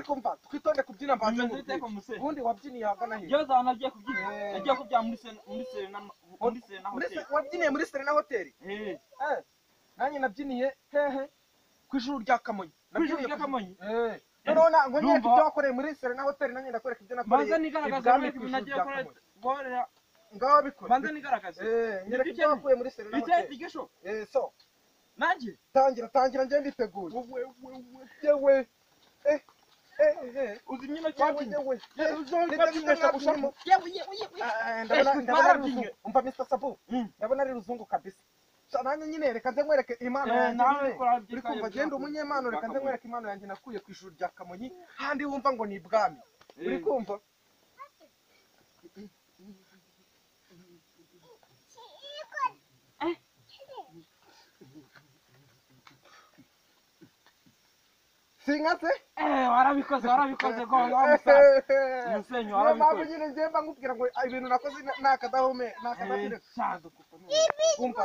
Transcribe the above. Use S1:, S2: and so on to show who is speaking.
S1: ariko mva twitonde kubyina mbanze ubundi wabyiniye hagana he
S2: Yoza anagiye kubyina agiye kubyina muri Serena Hotel
S1: wabyiniye muri Serena Hotel nanjye nabyiniye hehe kw'ijuru rya Kamonyi none ngo nyereka ibyo wakoreye muri Serena Hotel nanjye ndakwereka ibyo nakoreye
S2: banza nigaragaza ibintu nagiye korera
S1: ngaho bikora
S2: banza nigaragaza
S1: nyereka ibyo wakuye muri Serena Hotel
S2: igisho
S1: so
S2: nanjye
S1: tangira njye nditeguye yewe
S2: uzi nyine
S1: umva Mr. Sabu ndabona ari ruzungu kabisa nanjye nyine reka nze nkwereke impano yanjye uri kumva genda umunyempano reka nze nkwereke impano yanjye nakuye ku ijuru rya Kamonyi handi wumva ngo ni ibwami uri kumva Singase
S2: warabikoze ko umusenyi
S1: warabikoze nyine njye mba nkubwira ngo ibintu nakoze nakadahume umva